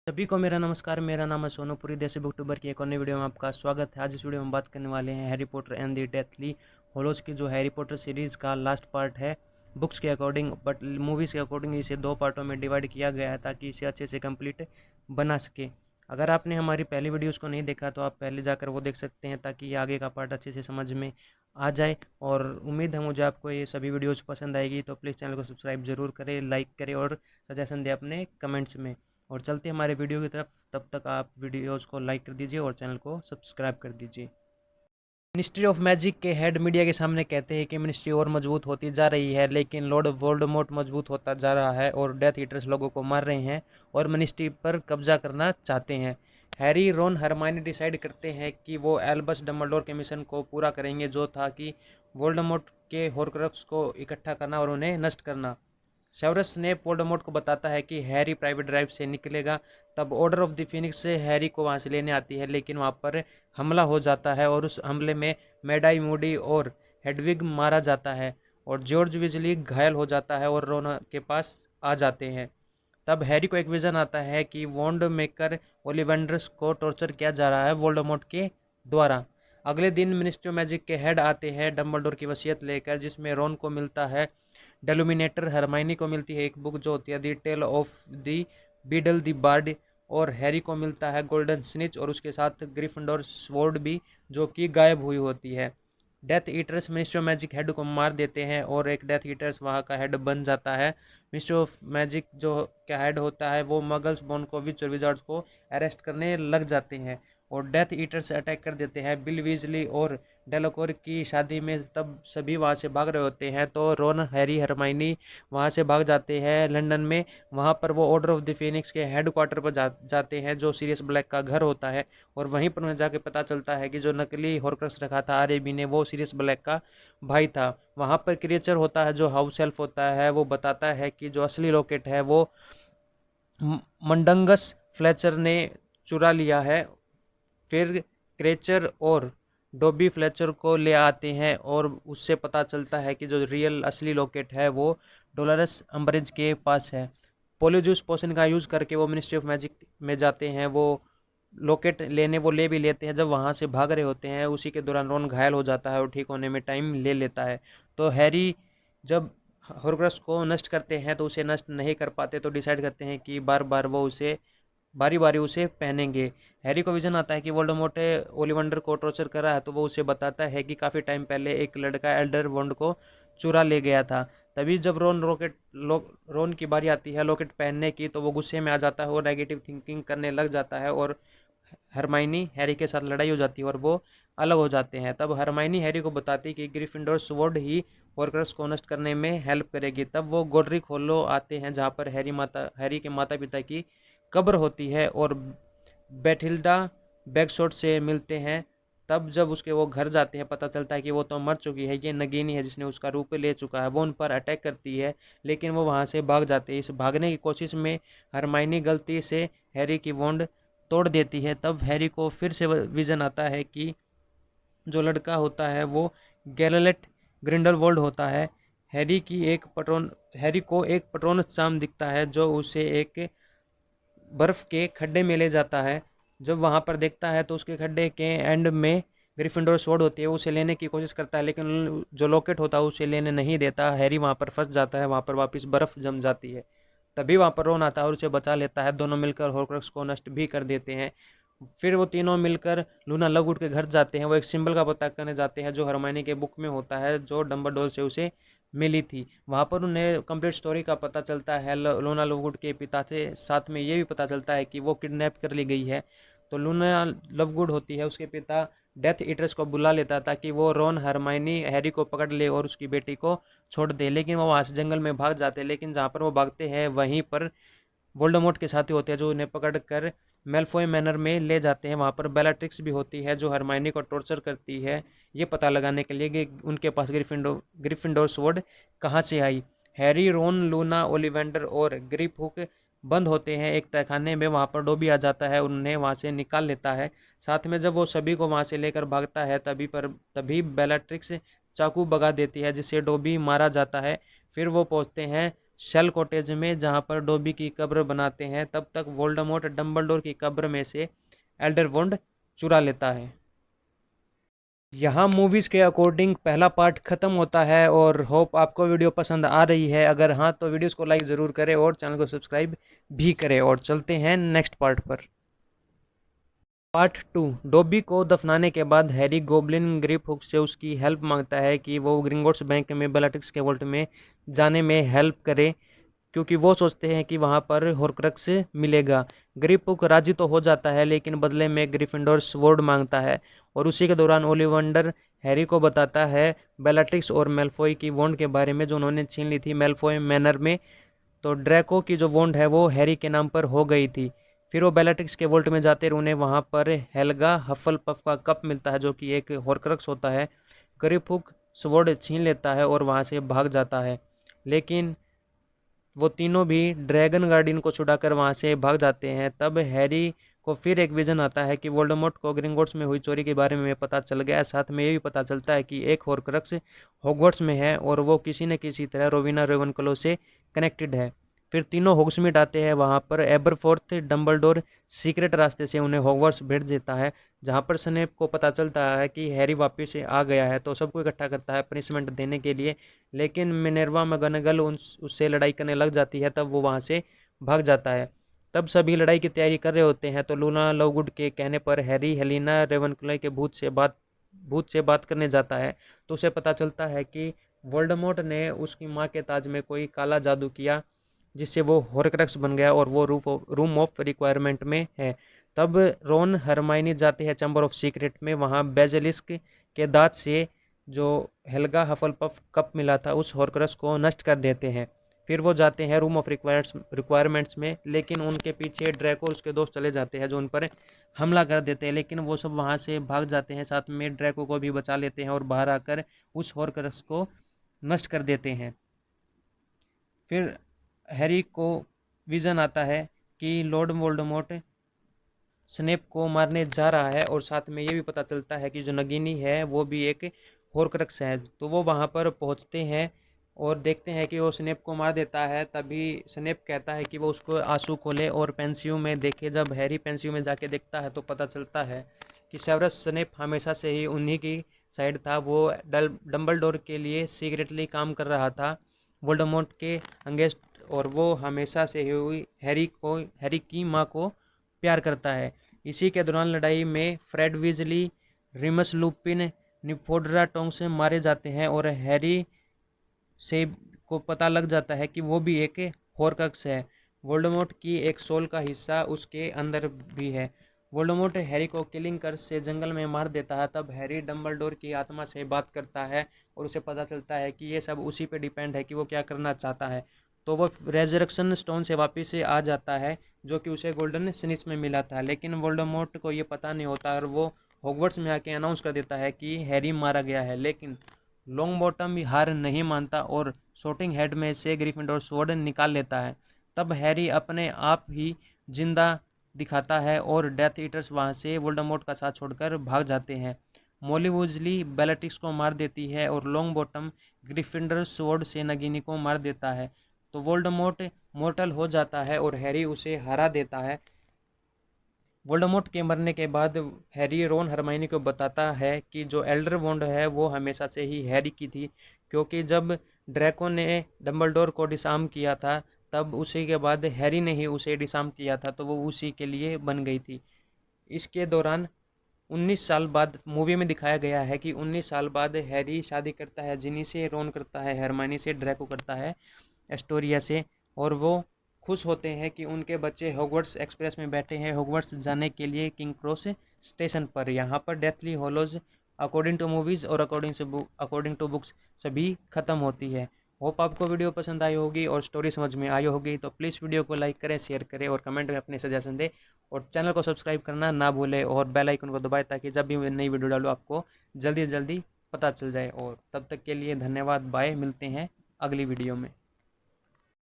सभी को मेरा नमस्कार। मेरा नाम है सोनू पुरी। देसी बुकटूबर की एक और नई वीडियो में आपका स्वागत है। आज इस वीडियो में बात करने वाले हैं Harry Potter and the deathly hollows की, जो हैरी पॉटर सीरीज़ का लास्ट पार्ट है बुक्स के अकॉर्डिंग, बट मूवीज़ के अकॉर्डिंग इसे 2 पार्टों में डिवाइड किया गया है ताकि इसे अच्छे से कंप्लीट बना सके। अगर आपने हमारी पहली वीडियोज़ को नहीं देखा तो आप पहले जाकर वो देख सकते हैं ताकि ये आगे का पार्ट अच्छे से समझ में आ जाए। और उम्मीद है मुझे आपको ये सभी वीडियोज़ पसंद आएगी, तो प्लीज़ चैनल को सब्सक्राइब ज़रूर करें, लाइक करें और सजेशन दें अपने कमेंट्स में। और चलते हमारे वीडियो की तरफ, तब तक आप वीडियोस को लाइक कर दीजिए और चैनल को सब्सक्राइब कर दीजिए। मिनिस्ट्री ऑफ मैजिक के हेड मीडिया के सामने कहते हैं कि मिनिस्ट्री और मजबूत होती जा रही है, लेकिन लॉर्ड वोल्डेमॉर्ट मजबूत होता जा रहा है और डेथ ईटर्स लोगों को मार रहे हैं और मिनिस्ट्री पर कब्जा करना चाहते हैं। हैरी, रोन, हरमाइनी डिसाइड करते हैं कि वो एल्बस डम्बलडोर के मिशन को पूरा करेंगे, जो था कि वोल्डेमॉर्ट के हॉर्क्रक्स को इकट्ठा करना और उन्हें नष्ट करना। सेवर्स स्नेप वोल्डेमॉर्ट को बताता है कि हैरी प्राइवेट ड्राइव से निकलेगा। तब ऑर्डर ऑफ द फिनिक्स से हैरी को वहां से लेने आती है, लेकिन वहां पर हमला हो जाता है और उस हमले में मेडाई मूडी और हेडविग मारा जाता है और जॉर्ज विजली घायल हो जाता है और रोना के पास आ जाते हैं। तब हैरी को एक विजन आता है कि वॉन्ड मेकर ओलिवेंडर्स को टॉर्चर किया जा रहा है वोल्डेमॉर्ट के द्वारा। अगले दिन मिनिस्ट्री ऑफ मैजिक के हेड आते हैं डंबलडोर की वसीयत लेकर, जिसमें रोन को मिलता है डेलुमिनेटर, हरमाइनी को मिलती है एक बुक जो होती है the tale of the Beedle the Bard, और हैरी को मिलता है गोल्डन स्निच और उसके साथ ग्रिफिंडोर स्वॉर्ड भी, जो कि गायब हुई होती है। Death eaters ministry of magic head को मार देते हैं और एक डेथ ईटर्स वहाँ का हेड बन जाता है। मिनिस्ट्री ऑफ मैजिक जो का हेड होता है वो मगल्स, बोनकोविच और विजार्ड्स को अरेस्ट करने लग जाते हैं और डेथ ईटर्स अटैक कर देते हैं बिल वीजली और डेलाकोर की शादी में। तब सभी वहाँ से भाग रहे होते हैं तो रोन, हैरी, हरमाइनी वहाँ से भाग जाते हैं लंदन में। वहाँ पर वो ऑर्डर ऑफ द फिनिक्स के हेड क्वार्टर पर जाते हैं, जो सीरियस ब्लैक का घर होता है, और वहीं पर उन्हें जाके पता चलता है कि जो नकली हॉर्क्रक्स रखा था आरएबी ने, वो सीरियस ब्लैक का भाई था। वहाँ पर क्रिएचर होता है जो हाउस हेल्फ होता है, वो बताता है कि जो असली लॉकेट है वो मंडंगस फ्लेचर ने चुरा लिया है। फिर क्रेचर और डॉबी फ्लेचर को ले आते हैं और उससे पता चलता है कि जो रियल असली लॉकेट है वो डोलरस अम्बरेज के पास है। पोलिजूस पोशन का यूज़ करके वो मिनिस्ट्री ऑफ मैजिक में जाते हैं, वो लॉकेट लेने वो ले भी लेते हैं। जब वहाँ से भाग रहे होते हैं उसी के दौरान रोन घायल हो जाता है और ठीक होने में टाइम ले लेता है। तो हैरी जब हॉर्क्रक्स को नष्ट करते हैं तो उसे नष्ट नहीं कर पाते, तो डिसाइड करते हैं कि बार बार वो उसे बारी बारी उसे पहनेंगे। हैरी को विजन आता है कि वोल्डेमॉर्ट ओलिवंडर को टॉर्चर कर रहा है, तो वो उसे बताता है कि काफ़ी टाइम पहले एक लड़का एल्डर वॉन्ड को चुरा ले गया था। तभी जब रोन की बारी आती है लॉकेट पहनने की, तो वो गुस्से में आ जाता है और नेगेटिव थिंकिंग करने लग जाता है और हरमाइनी हैरी के साथ लड़ाई हो जाती है और वो अलग हो जाते हैं। तब हरमाइनी हैरी को बताती है कि ग्रिफिंडोर स्वॉर्ड ही हॉर्क्रक्स को नष्ट करने में हेल्प करेगी। तब वो गोड्रिक होलो आते हैं जहाँ पर हैरी के माता पिता की कब्र होती है और बैथिल्डा बैकशॉट से मिलते हैं। तब जब उसके वो घर जाते हैं पता चलता है कि वो तो मर चुकी है, ये नगीनी है जिसने उसका रूप ले चुका है। वो उन पर अटैक करती है लेकिन वो वहाँ से भाग जाते हैं। इस भागने की कोशिश में हरमाइनी गलती से हैरी की वॉन्ड तोड़ देती है। तब हैरी को फिर से विजन आता है कि जो लड़का होता है वो गैलेट ग्रिंडलवोल्ड होता है। हैरी को एक पट्रोनस चाम दिखता है जो उसे एक बर्फ के खड्डे में ले जाता है। जब वहां पर देखता है तो उसके खड्डे के एंड में ग्रिफिंडोर स्वॉर्ड होती है, उसे लेने की कोशिश करता है लेकिन जो लॉकेट होता है उसे लेने नहीं देता। हैरी वहां पर फंस जाता है, वहां पर वापस बर्फ जम जाती है। तभी वहां पर रोन आता है और उसे बचा लेता है। दोनों मिलकर हॉर्क्रक्स को नष्ट भी कर देते हैं। फिर वो तीनों मिलकर लूना लवगुड के घर जाते हैं। वो एक सिंबल का पता करने जाते हैं जो हरमाइनी के बुक में होता है, जो डंबलडोर से उसे मिली थी। वहाँ पर उन्हें कंप्लीट स्टोरी का पता चलता है। लूना लवगुड के पिता से साथ में ये भी पता चलता है कि वो किडनैप कर ली गई है। तो लूना लवगुड होती है उसके पिता डेथ ईटर्स को बुला लेता ताकि वो रोन, हरमाइनी, हैरी को पकड़ ले और उसकी बेटी को छोड़ दे, लेकिन वो वहाँ से जंगल में भाग जाते हैं। लेकिन जहाँ पर वो भागते हैं वहीं पर वोल्डेमॉर्ट के साथी होते हैं जो उन्हें पकड़ कर मेल्फॉय मैनर में ले जाते हैं। वहाँ पर बेलाट्रिक्स भी होती है जो हरमाइनी को टॉर्चर करती है, ये पता लगाने के लिए कि उनके पास ग्रिफिंडोर स्वॉर्ड कहाँ से आई। हैरी, रोन, लूना, ओलिवेंडर और ग्रिप हुक बंद होते हैं एक तहखाने में। वहाँ पर डोबी आ जाता है, उन्हें वहाँ से निकाल लेता है। साथ में जब वो सभी को वहाँ से लेकर भागता है तभी बेलाट्रिक्स चाकू भगा देती है जिससे डोबी मारा जाता है। फिर वो पहुँचते हैं शेल कॉटेज में जहाँ पर डॉबी की कब्र बनाते हैं, तब तक वोल्डेमॉर्ट डंबलडोर की कब्र में से एल्डरवुड चुरा लेता है। यहाँ मूवीज़ के अकॉर्डिंग पहला पार्ट ख़त्म होता है और होप आपको वीडियो पसंद आ रही है। अगर हाँ तो वीडियोस को लाइक ज़रूर करें और चैनल को सब्सक्राइब भी करें। और चलते हैं नेक्स्ट पार्ट पर। पार्ट 2। डॉबी को दफनाने के बाद हैरी गोब्लिन ग्रिपहुक से उसकी हेल्प मांगता है कि वो ग्रिंगोट्स बैंक में बेllatrix के वॉल्ट में जाने में हेल्प करे, क्योंकि वो सोचते हैं कि वहाँ पर हॉर्क्रक्स मिलेगा। ग्रिपहुक राजी तो हो जाता है, लेकिन बदले में ग्रिफिंडोर स्वॉर्ड मांगता है। और उसी के दौरान ओलिवंडर हैरी को बताता है बेllatrix और मेलफॉय की वॉन्ड के बारे में जो उन्होंने छीन ली थी मेलफॉय मैनर में। तो ड्रैको की जो वॉन्ड है वो हैरी के नाम पर हो गई थी। फिर वो बेllatrix के वॉल्ट में जाते उन्हें वहाँ पर हेल्गा हफलपफ का कप मिलता है, जो कि एक हॉर्क्रक्स होता है। ग्रिपहुक स्वॉर्ड छीन लेता है और वहाँ से भाग जाता है, लेकिन वो तीनों भी ड्रैगन गार्डियन को छुड़ाकर वहाँ से भाग जाते हैं। तब हैरी को फिर एक विजन आता है कि वोल्डेमॉर्ट को ग्रिंगोट्स में हुई चोरी के बारे में पता चल गया है। साथ में ये भी पता चलता है कि एक हॉर्क्रक्स हॉग्वर्ट्स में है और वो किसी न किसी तरह रोविना रेवनक्लो से कनेक्टेड है। फिर तीनों होग्समीड आते हैं वहाँ पर। एबरफोर्थ डंबलडोर सीक्रेट रास्ते से उन्हें हॉग्वर्ट्स भेज देता है, जहाँ पर स्नेप को पता चलता है कि हैरी वापस से आ गया है, तो सबको इकट्ठा करता है पनिशमेंट देने के लिए। लेकिन मिनर्वा मैगोनागल उससे लड़ाई करने लग जाती है, तब वो वहाँ से भाग जाता है। तब सभी लड़ाई की तैयारी कर रहे होते हैं, तो लूना लवगुड के कहने पर हैरी हेलिना रेवनक्लो के भूत से बात करने जाता है। तो उसे पता चलता है कि वोल्डेमॉर्ट ने उसकी माँ के ताज में कोई काला जादू किया, जिससे वो हॉर्क्रक्स बन गया और वो रूम ऑफ रिक्वायरमेंट में है। तब रोन हरमाइनी जाते हैं चैम्बर ऑफ सीक्रेट में। वहाँ बेसिलिस्क के दांत से जो हेल्गा हफलपफ कप मिला था उस हॉर्क्रक्स को नष्ट कर देते हैं। फिर वो जाते हैं रूम ऑफ रिक्वायरमेंट्स में, लेकिन उनके पीछे ड्रैको और उसके दोस्त चले जाते हैं जो उन पर हमला कर देते हैं, लेकिन वो सब वहाँ से भाग जाते हैं। साथ में ड्रैको को भी बचा लेते हैं और बाहर आकर उस हॉर्क्रक्स को नष्ट कर देते हैं। फिर हैरी को विजन आता है कि लॉर्ड वोल्डेमॉर्ट स्नेप को मारने जा रहा है, और साथ में ये भी पता चलता है कि जो नगीनी है वो भी एक हॉर्क्रक्स है। तो वो वहाँ पर पहुँचते हैं और देखते हैं कि वो स्नेप को मार देता है। तभी स्नेप कहता है कि वो उसको आंसू खोले और पेंसिव में देखे। जब हैरी पेंसिव में जाके देखता है तो पता चलता है कि सेवरस स्नेप हमेशा से ही उन्हीं की साइड था। वो डंबलडोर के लिए सीक्रेटली काम कर रहा था वोल्डेमॉर्ट के अगेंस्ट, और वो हमेशा से ही हैरी की माँ को प्यार करता है। इसी के दौरान लड़ाई में Fred Weasley, Remus Lupin, निफोडरा Tong से मारे जाते हैं और हैरी से को पता लग जाता है कि वो भी एक हॉर्क्रक्स है। वोल्डेमॉर्ट की एक सोल का हिस्सा उसके अंदर भी है। वोल्डेमॉर्ट हैरी को किलिंग कर्स से जंगल में मार देता है। तब हैरी डंबलडोर की आत्मा से बात करता है और उसे पता चलता है कि ये सब उसी पे डिपेंड है कि वो क्या करना चाहता है। तो वो रेजरेक्शन स्टोन से वापस से आ जाता है, जो कि उसे गोल्डन स्निच में मिला था। लेकिन वोल्डेमॉर्ट को ये पता नहीं होता और वो हॉग्वर्ट्स में आके अनाउंस कर देता है कि हैरी मारा गया है। लेकिन लॉन्गबॉटम भी हार नहीं मानता और शॉटिंग हेड में से ग्रीफिंडोर स्वॉर्ड निकाल लेता है। तब हैरी अपने आप ही जिंदा दिखाता है और डेथ ईटर्स वहाँ से वोल्डेमॉर्ट का साथ छोड़कर भाग जाते हैं। मोली वूजली बेllatrix को मार देती है और लॉन्गबॉटम ग्रिफिंडर स्वॉर्ड से नगीनी को मार देता है। तो वोल्डेमॉर्ट मोर्टल हो जाता है और हैरी उसे हरा देता है। वोल्डेमॉर्ट के मरने के बाद हैरी रोन हरमाइनी को बताता है कि जो एल्डर वॉन्ड है वो हमेशा से ही हैरी की थी, क्योंकि जब ड्रैको ने डंबलडोर को डिसआर्म किया था तब उसी के बाद हैरी ने ही उसे डिसआर्म किया था, तो वो उसी के लिए बन गई थी। इसके दौरान 19 साल बाद मूवी में दिखाया गया है कि 19 साल बाद हैरी शादी करता है जिनी से, रोन करता है हरमाइनी से, ड्रैको करता है एस्टोरिया से, और वो खुश होते हैं कि उनके बच्चे हॉग्वर्ट्स एक्सप्रेस में बैठे हैं हॉग्वर्ट्स जाने के लिए किंग क्रॉस स्टेशन पर। यहाँ पर deathly hollows according to movies और अकॉर्डिंग टू बुक्स सभी ख़त्म होती है। होप आपको वीडियो पसंद आई होगी और स्टोरी समझ में आई होगी, तो प्लीज़ वीडियो को लाइक करें, शेयर करें और कमेंट में अपने सजेशन दें, और चैनल को सब्सक्राइब करना ना भूलें और बेल आइकन को दबाएं ताकि जब भी मैं नई वीडियो डालूँ आपको जल्दी से जल्दी पता चल जाए। और तब तक के लिए धन्यवाद, बाय, मिलते हैं अगली वीडियो में।